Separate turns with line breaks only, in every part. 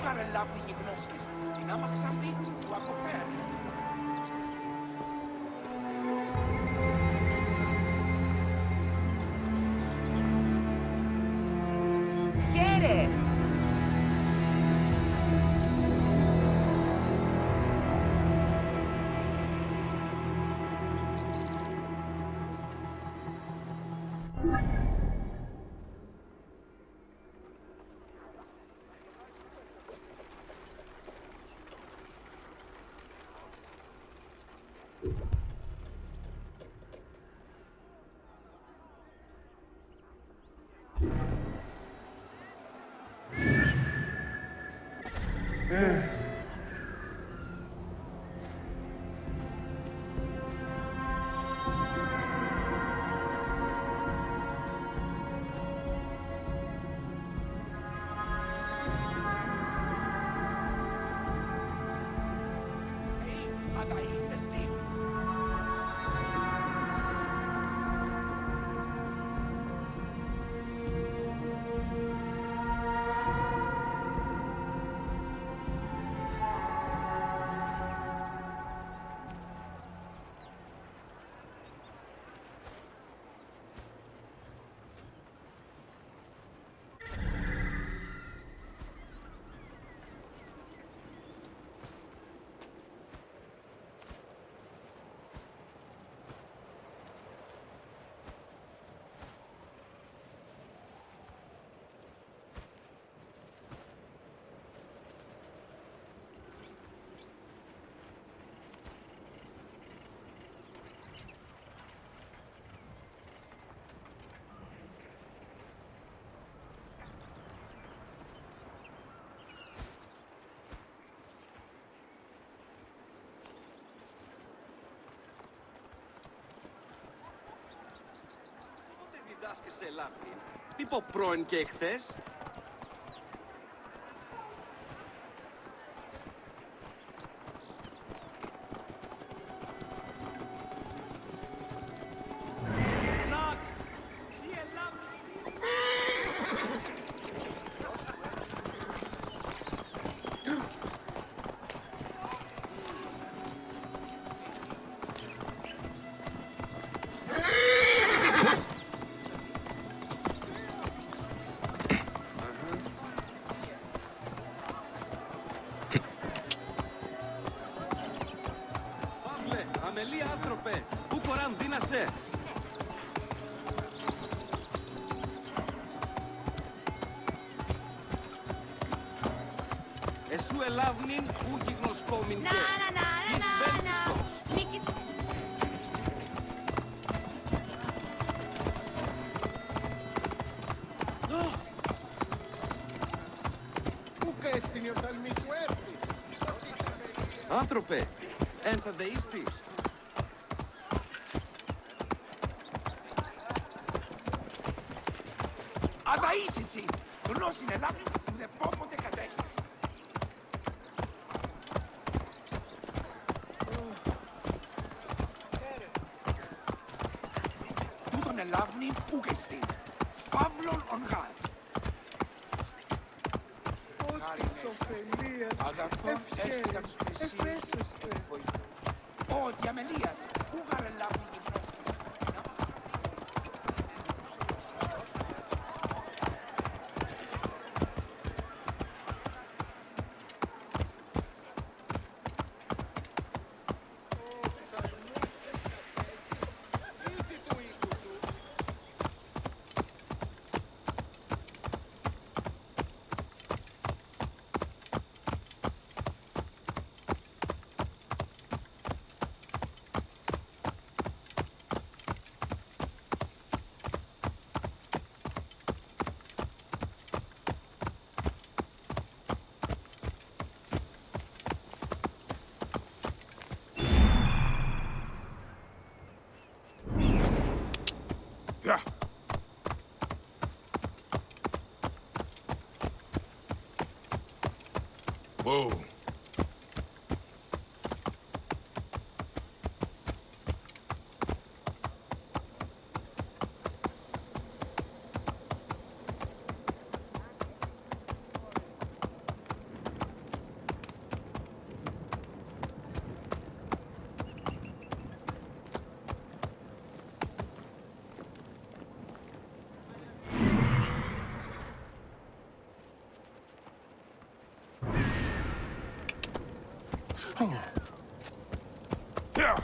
care lawni gnoskis, dinama xambi, tu akofer.
Χαίρε!
Διδάσκεσαι σε Λάτιν. Μη πω πρώην και εχθές. Αμελία άνθρωπε, πού κοράν δύνασες. Εσού ελάβνην ου γιγνοσκόμην και εις βέλτιστος.
Πού καίστην η οφθαλμή σου έρθεις.
Άνθρωπε, εν θα δείστης.
Αδαΐσισι, γνώσιν ελάβνη που δε πόποτε κατέχεις. Τούτον ελάβνη ούκεστην, φαύλον ον γάρ.
Ό,τι ωφελίας, ευχαίρες, εφέσεστε.
Ότι αμελίας, ούγαρ ελάβνη γυμνόσκης.
Ja. Whoa.
Here.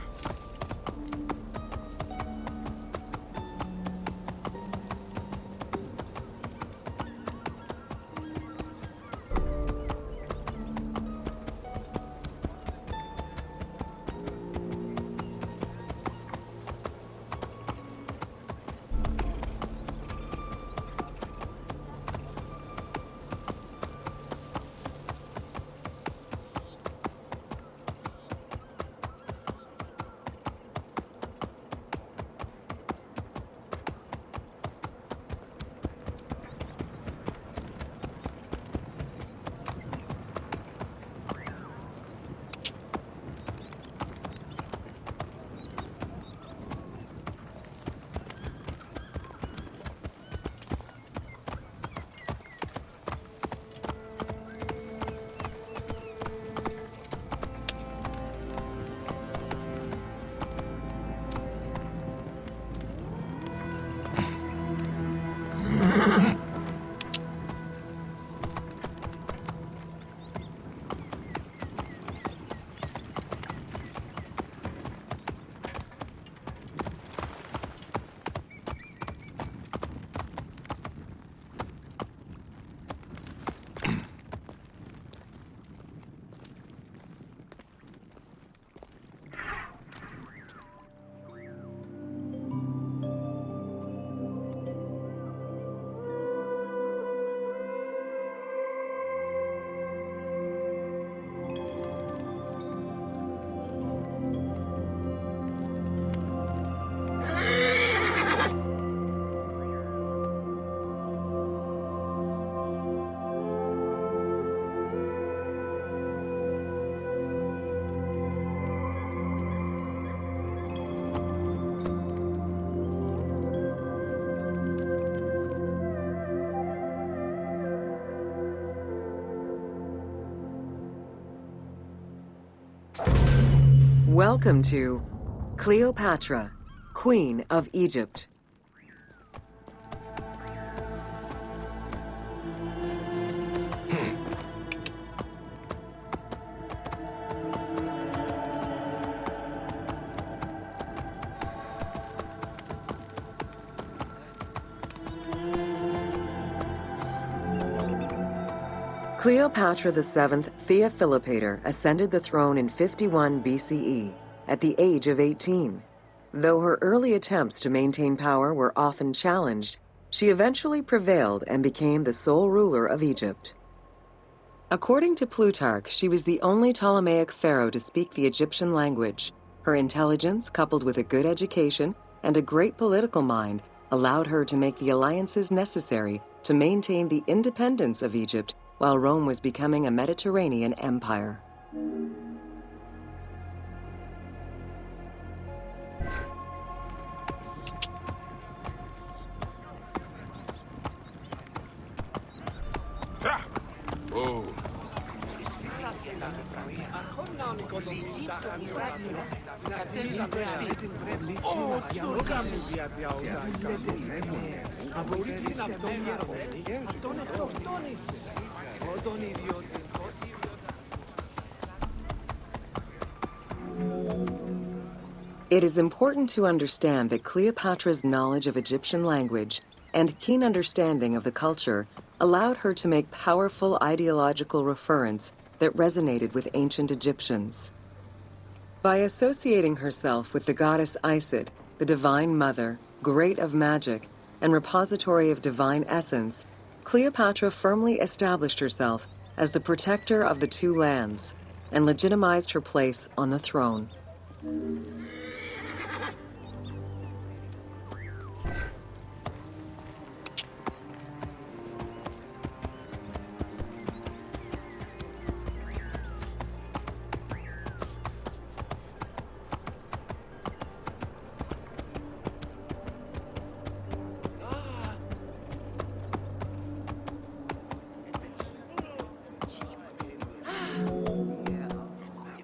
Welcome to Cleopatra, Queen of Egypt. Cleopatra VII Theophilopator ascended the throne in 51 BCE at the age of 18. Though her early attempts to maintain power were often challenged, she eventually prevailed and became the sole ruler of Egypt. According to Plutarch, she was the only Ptolemaic pharaoh to speak the Egyptian language. Her intelligence, coupled with a good education and a great political mind, allowed her to make the alliances necessary to maintain the independence of Egypt while Rome was becoming a Mediterranean empire.
Oh.
It is important to understand that Cleopatra's knowledge of Egyptian language and keen understanding of the culture allowed her to make powerful ideological reference that resonated with ancient Egyptians. By associating herself with the goddess Isis, the Divine Mother, Great of Magic, and repository of divine essence, Cleopatra firmly established herself as the protector of the two lands and legitimized her place on the throne.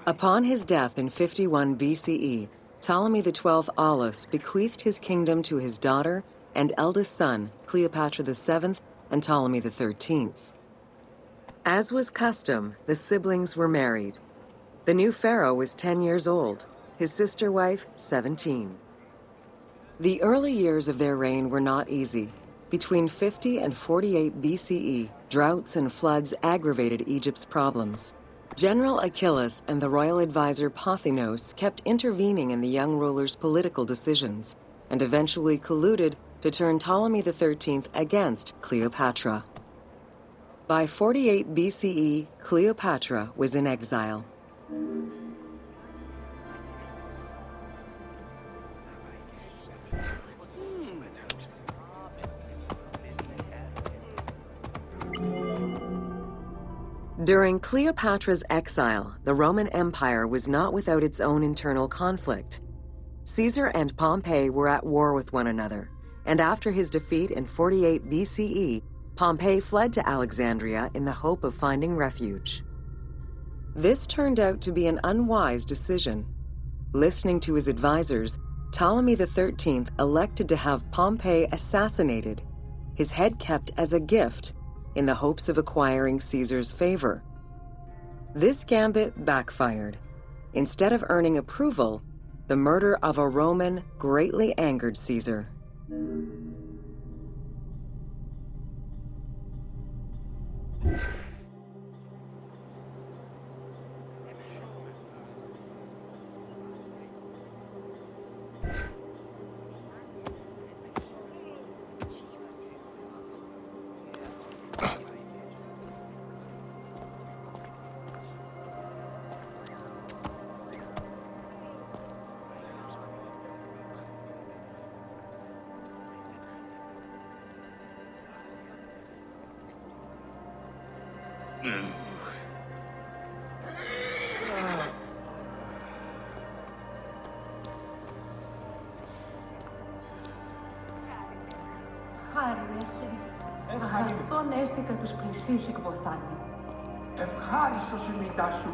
Upon his death in 51 BCE, Ptolemy XII Aulus bequeathed his kingdom to his daughter and eldest son, Cleopatra VII and Ptolemy XIII. As was custom, the siblings were married. The new pharaoh was 10 years old, his sister-wife 17. The early years of their reign were not easy. Between 50 and 48 BCE, droughts and floods aggravated Egypt's problems. General Achilles and the royal advisor Pothinos kept intervening in the young ruler's political decisions, and eventually colluded to turn Ptolemy XIII against Cleopatra. By 48 BCE, Cleopatra was in exile. During Cleopatra's exile, the Roman Empire was not without its own internal conflict. Caesar and Pompey were at war with one another, and after his defeat in 48 BCE, Pompey fled to Alexandria in the hope of finding refuge. This turned out to be an unwise decision. Listening to his advisors, Ptolemy XIII elected to have Pompey assassinated, his head kept as a gift, in the hopes of acquiring Caesar's favor. This gambit backfired. Instead of earning approval, the murder of a Roman greatly angered Caesar.
Αγαθόν έστικα τους πλησίους εκβοθάνει.
Ευχάριστος η μητά σου,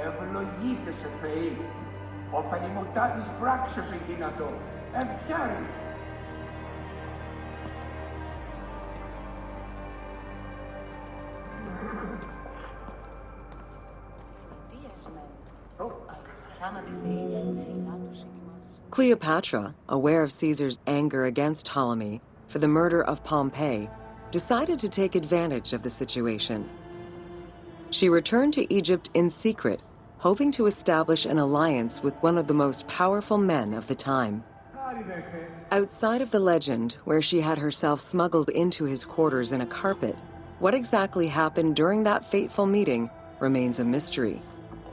ευλογείται σε Θεή. Ωφελημωτά της πράξεως εγίνατο, ευχαίρει.
Cleopatra, aware of Caesar's anger against Ptolemy for the murder of Pompey, decided to take advantage of the situation. She returned to Egypt in secret, hoping to establish an alliance with one of the most powerful men of the time. Outside of the legend, where she had herself smuggled into his quarters in a carpet, what exactly happened during that fateful meeting remains a mystery.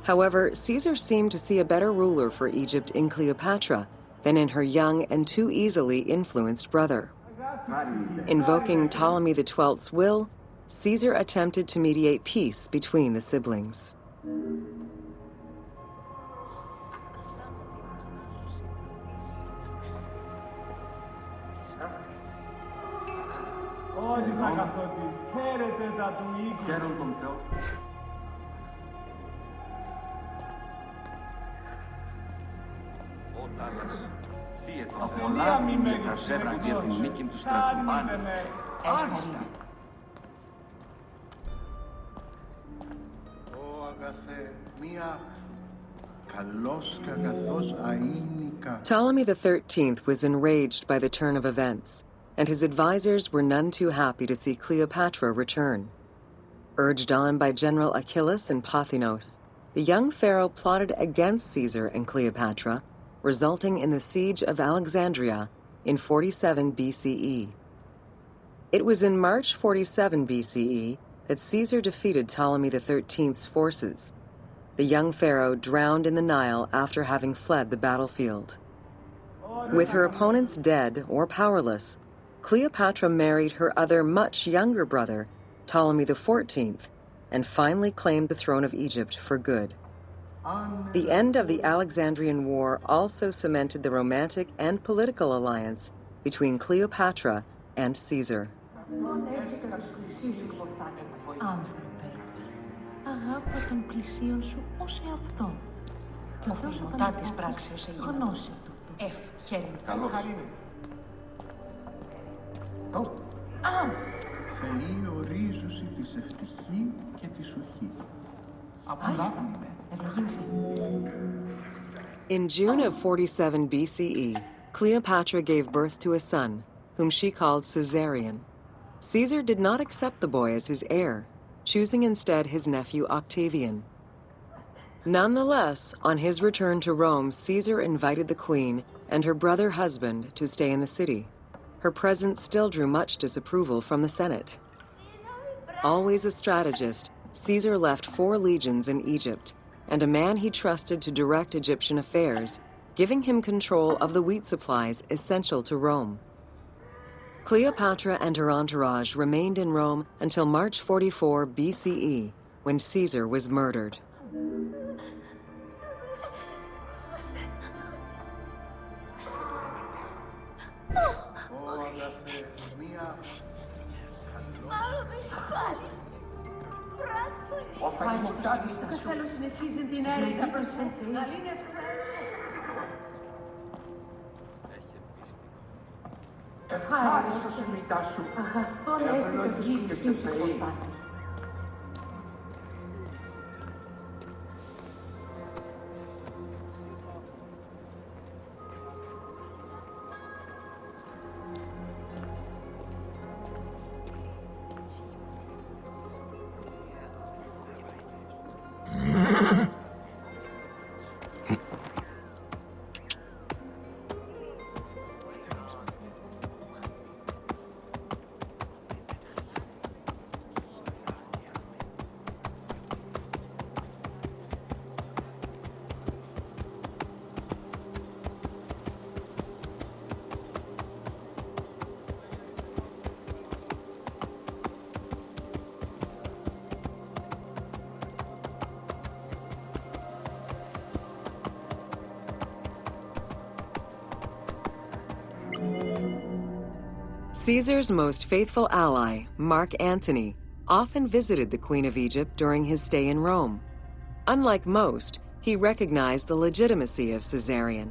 However, Caesar seemed to see a better ruler for Egypt in Cleopatra than in her young and too easily influenced brother. Invoking Ptolemy XII's will, Caesar attempted to mediate peace between the siblings.
Χαίρον τον Θεό.
Ο Τάλας, θύε τον Θεό.
Απολάβουμε τα ζεύγα για την νίκη του στρατού.
Άριστα. Ω αγαθέ, μη άχθου. Καλός και αγαθός αείνικα.
Ptolemy XIII was enraged by the turn of events, and his advisors were none too happy to see Cleopatra return. Urged on by General Achilles and Pothinos, the young pharaoh plotted against Caesar and Cleopatra, resulting in the siege of Alexandria in 47 BCE. It was in March 47 BCE that Caesar defeated Ptolemy XIII's forces. The young pharaoh drowned in the Nile after having fled the battlefield. With her opponents dead or powerless, Cleopatra married her other much younger brother, Ptolemy XIV, and finally claimed the throne of Egypt for good. The end of the Alexandrian War also cemented the romantic and political alliance between Cleopatra and Caesar.
Άνθρωπε, αγάπα των πλησίων σου ως εαυτόν. Και ο Θεός μετά της πράξεως γνώσε τούτο. Ευχαίρει.
Καλώς.
Θεοί ορίζουσι της ευτυχή και της ουχή.
Απολάβουμε.
Ευλογήνься.
In June of 47 BCE, Cleopatra gave birth to a son, whom she called Caesarion. Caesar did not accept the boy as his heir, choosing instead his nephew Octavian. Nonetheless, on his return to Rome, Caesar invited the queen and her brother husband to stay in the city. Her presence still drew much disapproval from the Senate. Always a strategist, Caesar left 4 legions in Egypt, and a man he trusted to direct Egyptian affairs, giving him control of the wheat supplies essential to Rome. Cleopatra and her entourage remained in Rome until March 44 BCE, when Caesar was murdered.
Ο φαγητάτης
Δεν θέλω συνεχίζει την έρευνα προς Γαλήνευσέ.
ευχάριστος η μητά σου.
Αγαθόν έστω και τους πλησίους του Πορφάτη.
Caesar's most faithful ally, Mark Antony, often visited the Queen of Egypt during his stay in Rome. Unlike most, he recognized the legitimacy of Caesarion,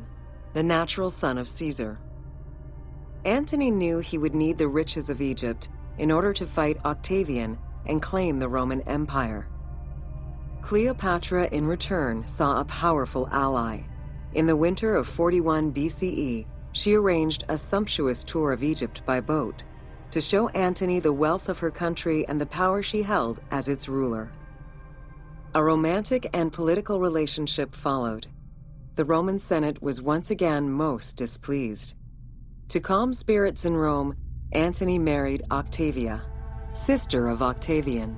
the natural son of Caesar. Antony knew he would need the riches of Egypt in order to fight Octavian and claim the Roman Empire. Cleopatra, in return, saw a powerful ally. In the winter of 41 BCE, she arranged a sumptuous tour of Egypt by boat to show Antony the wealth of her country and the power she held as its ruler. A romantic and political relationship followed. The Roman Senate was once again most displeased. To calm spirits in Rome, Antony married Octavia, sister of Octavian.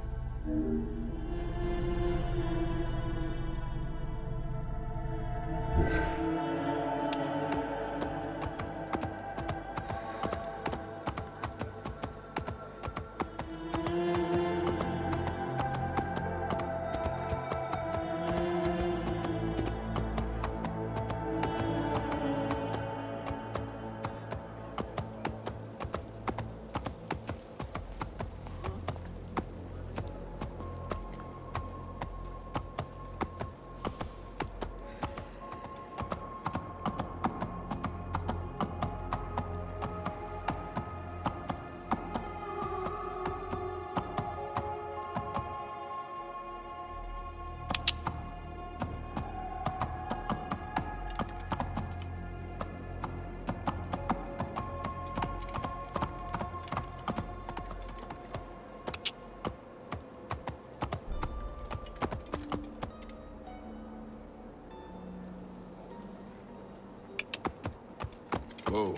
Whoa.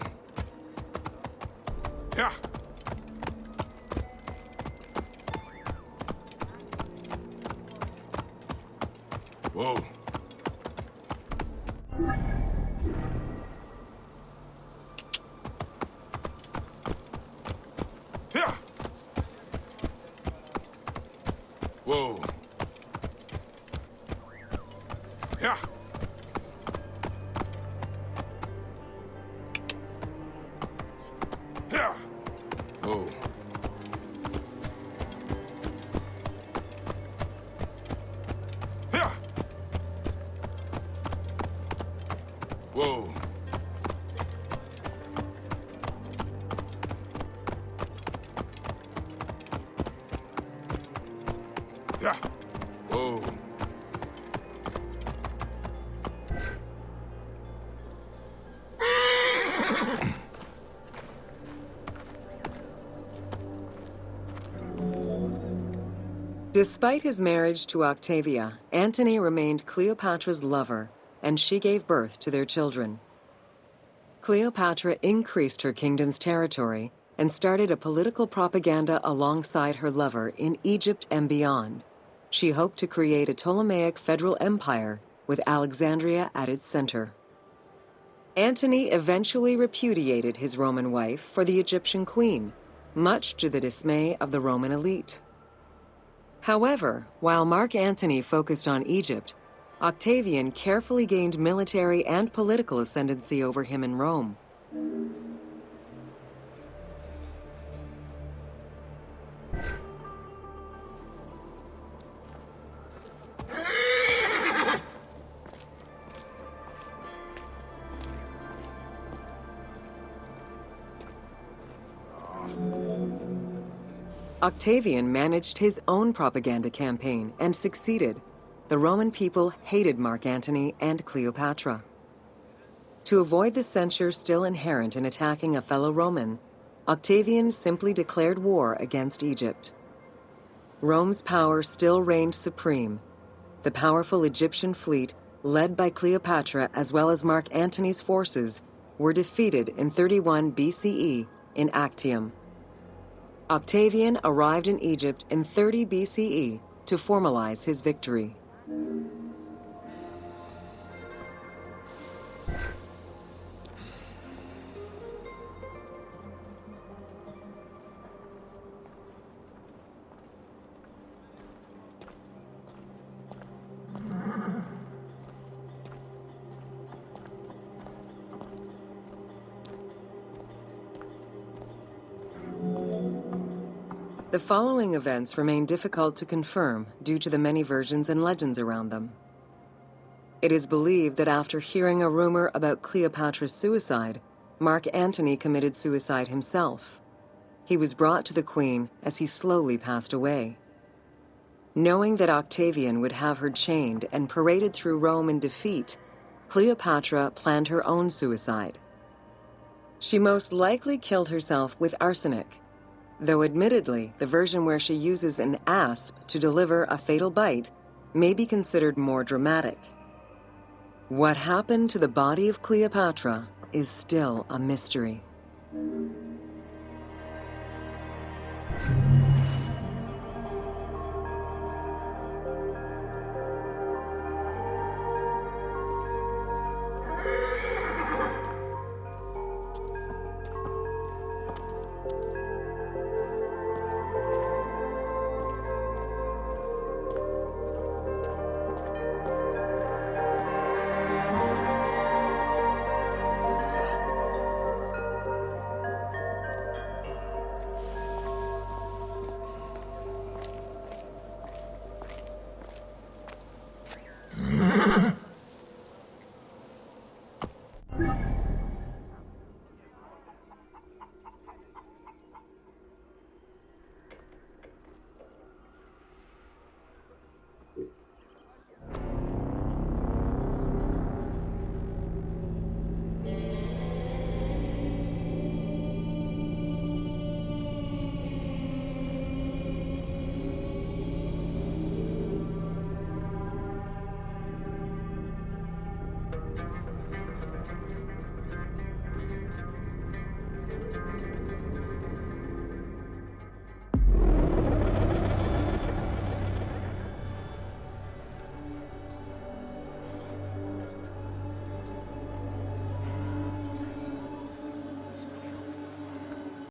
Yeah. Whoa. Yeah. Whoa. Yeah. Yeah. Whoa. Yeah. Whoa. Yeah. Whoa.
Despite his marriage to Octavia, Antony remained Cleopatra's lover, and she gave birth to their children. Cleopatra increased her kingdom's territory and started a political propaganda alongside her lover in Egypt and beyond. She hoped to create a Ptolemaic federal empire with Alexandria at its center. Antony eventually repudiated his Roman wife for the Egyptian queen, much to the dismay of the Roman elite. However, while Mark Antony focused on Egypt, Octavian carefully gained military and political ascendancy over him in Rome. Octavian managed his own propaganda campaign and succeeded. The Roman people hated Mark Antony and Cleopatra. To avoid the censure still inherent in attacking a fellow Roman, Octavian simply declared war against Egypt. Rome's power still reigned supreme. The powerful Egyptian fleet, led by Cleopatra as well as Mark Antony's forces, were defeated in 31 BCE in Actium. Octavian arrived in Egypt in 30 BCE to formalize his victory. The following events remain difficult to confirm due to the many versions and legends around them. It is believed that after hearing a rumor about Cleopatra's suicide, Mark Antony committed suicide himself. He was brought to the queen as he slowly passed away. Knowing that Octavian would have her chained and paraded through Rome in defeat, Cleopatra planned her own suicide. She most likely killed herself with arsenic, though admittedly, the version where she uses an asp to deliver a fatal bite may be considered more dramatic. What happened to the body of Cleopatra is still a mystery.